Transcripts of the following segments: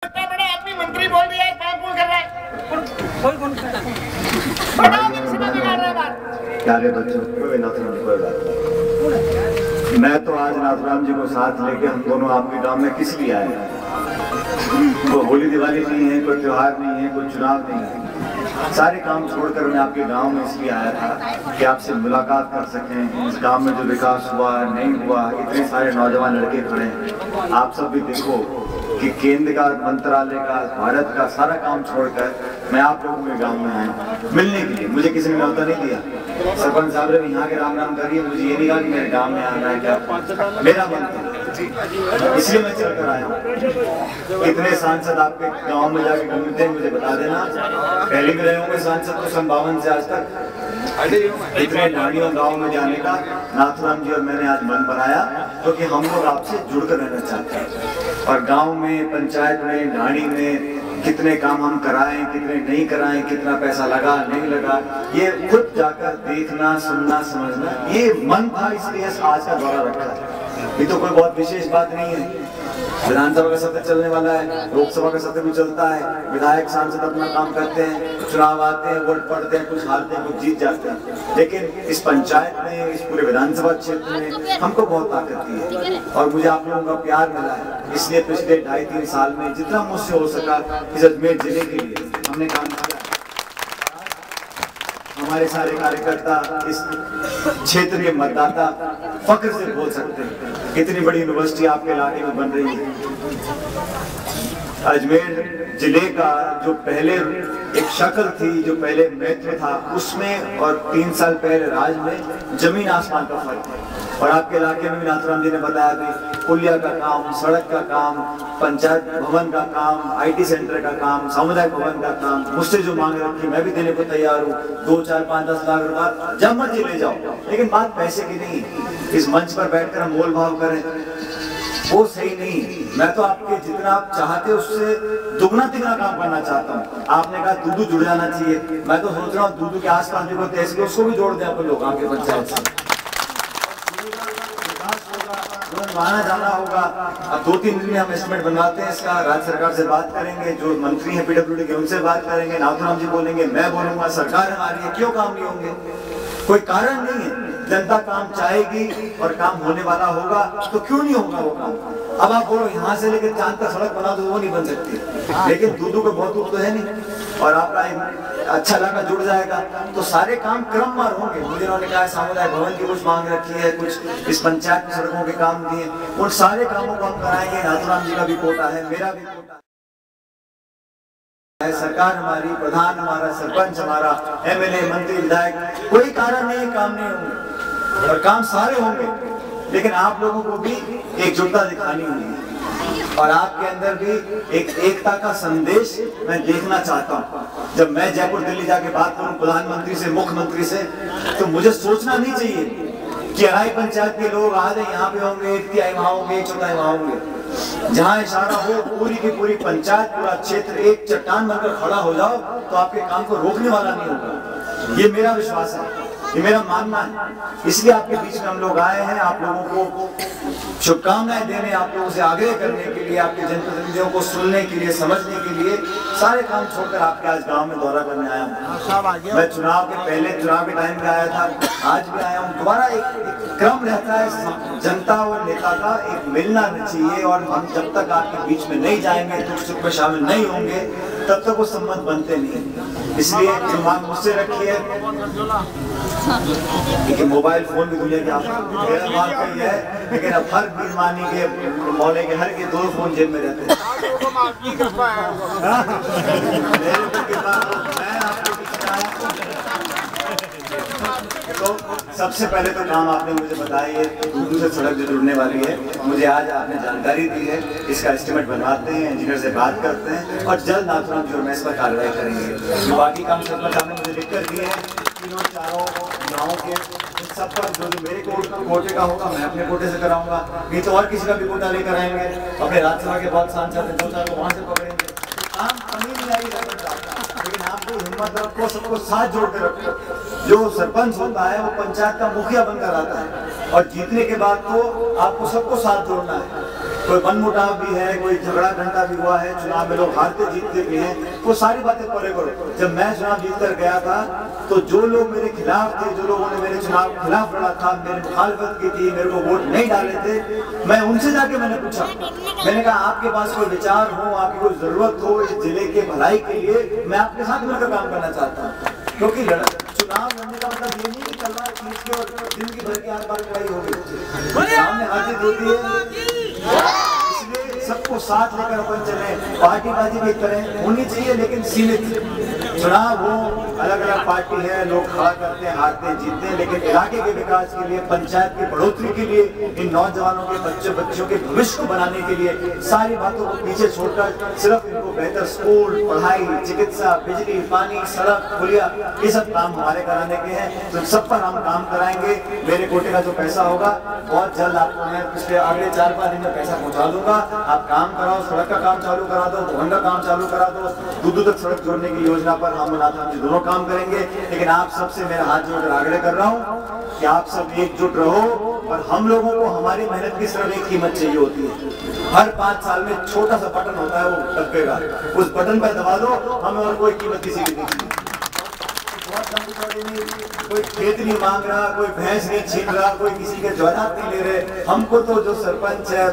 इतना बड़ा आदमी मंत्री बोल दिया है, काम कर रहा है, कोई कौन प्यारे बच्चों, कोई नाथुराम कोई बात नहीं। मैं तो आज नाथुराम जी को साथ लेके हम दोनों आपके गांव में किस लिए आए हैं? कोई होली दिवाली नहीं है, कोई त्योहार नहीं है, कोई चुनाव नहीं है। सारे काम छोड़कर मैं आपके गांव में इसलिए आया था कि आपसे मुलाकात कर सकें। इस गांव में जो विकास हुआ नहीं हुआ, इतने सारे नौजवान लड़के खड़े हैं, आप सब भी देखो कि केंद्र का, मंत्रालय का, भारत का सारा काम छोड़कर मैं आप लोगों के गांव में आया मिलने के लिए। मुझे किसी ने न्योता नहीं दिया। सरपंच साहब ने यहाँ के राम राम करिए, मुझे ये नहीं कहा कि मेरे गांव में आना है, क्या मेरा मन था, इसलिए मैं चलकर आया हूँ। कितने सांसद आपके गांव में जाके घूमते हैं मुझे बता देना। पहले भी रहे होंगे सांसद तो 57 से आज तक। इतने ढाणियों गांव में जाने का नाथुराम जी और मैंने आज मन बनाया क्योंकि हम लोग आपसे जुड़कर रहना चाहते हैं। और गांव में, पंचायत में, ढाणी में कितने काम हम कराएं, कितने नहीं कराएं, कितना पैसा लगा नहीं लगा, ये खुद जाकर देखना, सुनना, समझना, ये मन था, इसलिए आज का दौरा रखा है। ये तो कोई बहुत विशेष बात नहीं है। विधानसभा का सत्र चलने वाला है, लोकसभा का सत्र भी चलता है, विधायक सांसद अपना काम करते हैं, चुनाव आते हैं, वोट पड़ते हैं, कुछ हारते हैं, कुछ जीत जाते हैं। लेकिन इस पंचायत में, इस पूरे विधानसभा क्षेत्र में हमको बहुत ताकत दी है और मुझे आप लोगों का प्यार मिला है। इसलिए पिछले 2.5-3 साल में जितना मुझसे हो सका इस अजमेर जिले के लिए हमने काम किया। हमारे सारे कार्यकर्ता, इस क्षेत्र के मतदाता फख्र से बोल सकते हैं कितनी बड़ी यूनिवर्सिटी आपके इलाके में बन रही है। अजमेर जिले का जो पहले एक शक्ल थी, जो पहले महत्व था, उसमें और 3 साल पहले राज में जमीन आसमान का फर्क है। और आपके इलाके में भी नाथुराम जी ने बताया कि पुलिया का काम, सड़क का काम, पंचायत भवन का काम, IT सेंटर का काम, सामुदायिक भवन का काम, मुझसे जो मांग रखी मैं भी देने को तैयार हूँ। 2, 4, 5, 10 लाख रुपया जब मर्जी ले जाओ, लेकिन बात पैसे की नहीं। इस मंच पर बैठकर हम मोल भाव करें वो सही नहीं। मैं तो आपके जितना आप चाहते उससे दुगना तिगना काम करना चाहता हूँ। आपने कहा दूधू जुड़ जाना चाहिए, मैं तो सोच रहा हूँ दूधू के आसपास जो तहसील उसको भी जोड़ दें अपन लोग आपके पंचायत से। वहाँ जाना होगा। अब 2-3 दिन में हम एस्टिमेट बनवाते हैं इसका, राज्य सरकार से बात करेंगे, जो मंत्री हैं PWD के उनसे बात करेंगे, नाथुराम जी बोलेंगे, मैं बोलूंगा, सरकार हमारी है, क्यों काम नहीं होंगे? कोई कारण नहीं है। जनता काम चाहेगी और काम होने वाला होगा तो क्यों नहीं होगा वो काम? अब आप बोलो यहाँ से लेकर चांद तक सड़क बना दो, वो नहीं बन सकती, लेकिन दूधू को बहुत दूर तो है नहीं और आपका एक अच्छा इलाका जुड़ जाएगा तो सारे काम क्रमवार होंगे। मुझे उन्होंने कहा सामुदायिक भवन की कुछ मांग रखी है, कुछ इस पंचायत में सड़कों के काम दिए, उन सारे कामों को हम कराएंगे। नाथुराम जी का भी कोटा है, मेरा भी कोटा है, सरकार हमारी, प्रधान हमारा, सरपंच हमारा, MLA, मंत्री, विधायक, कोई कारण नहीं काम नहीं होंगे और काम सारे होंगे, लेकिन आप लोगों को भी एकजुटता दिखानी होगी और आपके अंदर भी एक एकता का संदेश मैं देखना चाहता हूँ। जब मैं जयपुर दिल्ली जाके बात करूँ प्रधानमंत्री से, मुख्यमंत्री से, तो मुझे सोचना नहीं चाहिए कि अढ़ाई पंचायत के लोग आधे यहाँ पे होंगे, 1/3 वहाँ होंगे, 1/4 वहाँ होंगे। जहाँ इशारा हो पूरी की पूरी पंचायत, पूरा क्षेत्र एक चट्टान बनकर खड़ा हो जाओ तो आपके काम को रोकने वाला नहीं होगा। ये मेरा विश्वास है, ये मेरा मानना है। इसलिए आपके बीच में हम लोग आए हैं, आप लोगों को शुभकामनाएं देने, आप लोगों से आग्रह करने के लिए, आपके जनप्रतिनिधियों को सुनने के लिए, समझने के लिए, सारे काम छोड़कर आपके आज गांव में दौरा करने आया हूँ। मैं चुनाव के पहले, चुनाव के टाइम पे आया था, आज भी आया हूँ। दोबारा एक क्रम रहता है जनता और नेता का, एक मिलना चाहिए और हम जब तक आपके बीच में नहीं जाएंगे, दुख सुख में शामिल नहीं होंगे, तब तक वो संबंध बनते नहीं। इसलिए जो मांग मुझसे रखी है, लेकिन मोबाइल फोन भी दुनिया की बात कही है, लेकिन अब हर बीमानी के मोहल्ले के हर के 2 फोन जेब में रहते हैं। तो सबसे पहले तो काम आपने मुझे बताया, दूधू से सड़क जो जुड़ने वाली है, मुझे आज आपने जानकारी दी है, इसका एस्टिमेट बनवाते हैं, इंजीनियर से बात करते हैं और जल्द नाथुराम जी और मैं इस पर कार्रवाई करेंगे। बाकी काम सरपंच आपने मुझे लिख कर दिए हैं, 3-4 गाँव के सब पर जो मेरे कोटे का होगा मैं अपने कोटे से कराऊंगा, नहीं तो और किसी का भी कोटा लेकर आएंगे। अपने राज्यसभा के बहुत सांसद हैं, 2-4 को वहाँ से पकड़ेंगे। काम कमी नहीं आएगी, लेकिन आपको हिम्मत रखो, सबको साथ जोड़ के रखो। जो सरपंच होता है वो पंचायत का मुखिया बनकर आता है और जीतने के बाद तो आपको सबको साथ जोड़ना है। कोई मनमुटाव भी है, कोई झगड़ा घंटा भी हुआ है, चुनाव में लोग हारते जीतते भी हैं, वो सारी बातें परे करो। जब मैं चुनाव जीत कर गया था तो जो लोग मेरे खिलाफ थे, जो लोगों ने मेरे चुनाव के खिलाफ लड़ा था, मेरी मुखालफत की थी, मेरे को वोट नहीं डाले थे, मैं उनसे जाके मैंने पूछा, मैंने कहा आपके पास कोई विचार हो, आपकी कोई जरूरत हो इस जिले के भलाई के लिए, मैं आपके साथ मिलकर काम करना चाहता हूँ। क्योंकि चुनाव लड़ने का मतलब ये नहीं कि तलवार खींच के और जिंदगी भर की 8 बार लड़ाई होगी, सामने हाजिर होती है। इसलिए सबको साथ लेकर अपन चले, पार्टीबाजी भी तरह होनी चाहिए लेकिन सीमित। चुनाव हो, अलग अलग पार्टी है, लोग खड़ा करते हैं, हारते हैं, जीतते हैं, लेकिन इलाके के विकास के लिए, पंचायत की बढ़ोतरी के लिए, इन नौजवानों के बच्चों के भविष्य को बनाने के लिए सारी बातों को पीछे छोड़कर सिर्फ इनको बेहतर स्कूल, पढ़ाई, चिकित्सा, बिजली, पानी, सड़क, पुलिया, ये सब काम हमारे कराने के हैं। तो सब पर हम काम कराएंगे। मेरे कोटे का जो पैसा होगा बहुत जल्द आपको मैं पिछले अगले 4-5 दिन में पैसा पहुंचा दूंगा। आप काम कराओ, सड़क का काम चालू करा दो, भवन का काम चालू करा दो, दूर तक सड़क जोड़ने की योजना पर हम नाथराम जी दोनों काम करेंगे। लेकिन आप सबसे मेरा हाथ जोड़कर आग्रह कर रहा हूँ कि आप सब एकजुट रहो और हम लोगों को हमारी मेहनत की सिर्फ एक कीमत चाहिए होती है। हर 5 साल में छोटा सा बटन होता है, वो दबेगा, उस बटन पर दबा दो, हमें और कोई कीमत किसी की नहीं। कोई खेत नहीं मांग रहा, कोई भैंस नहीं छीन रहा, कोई किसी के ज्वारात नहीं ले रहे। हमको तो जो सरपंच है,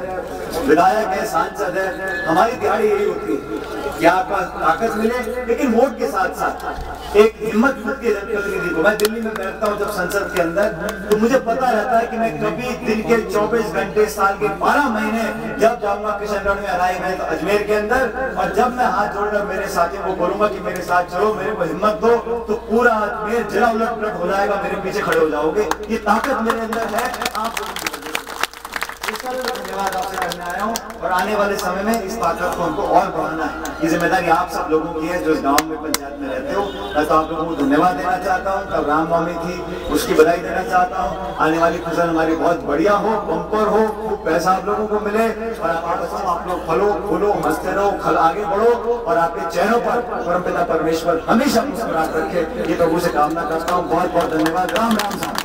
विधायक है, सांसद है, हमारी दिहाड़ी यही होती है कि आपका ताकत मिले, लेकिन वोट के साथ साथ एक हिम्मत के प्रतिनिधि को। मैं दिल्ली में बैठता हूँ जब संसद के अंदर, तो मुझे पता रहता है कि मैं कभी दिन के 24 घंटे, साल के 12 महीने जब जाऊंगा किशनगढ़ में, अराई में, तो अजमेर के अंदर, और जब मैं हाथ जोड़कर मेरे साथियों को बोलूंगा कि मेरे साथ चलो, मेरे को हिम्मत दो, तो पूरा अजमेर जिला उलट पुलट हो जाएगा, मेरे पीछे खड़े हो जाओगे। ये ताकत मेरे अंदर है, आप धन्यवाद आपसे करने आया हूँ। और आने वाले समय में इस ताकत को हमको और बढ़ाना है। ये जिम्मेदारी आप सब लोगों की है जो इस गांव में, पंचायत में रहते हो। मैं तो आप लोगों को धन्यवाद देना चाहता हूँ। कल रामनवमी थी, उसकी बधाई देना चाहता हूँ। आने वाली फसल हमारी बहुत बढ़िया हो, बम्पर हो, खूब पैसा आप लोगों को मिले, और आप लोग फलो फूलो, हंसते रहो, आगे बढ़ो, और आपके चेहरों पर परमपिता परमेश्वर हमेशा मुस्कुराहट रखे। ये प्रभु से कामना करता हूँ। बहुत बहुत धन्यवाद। राम राम।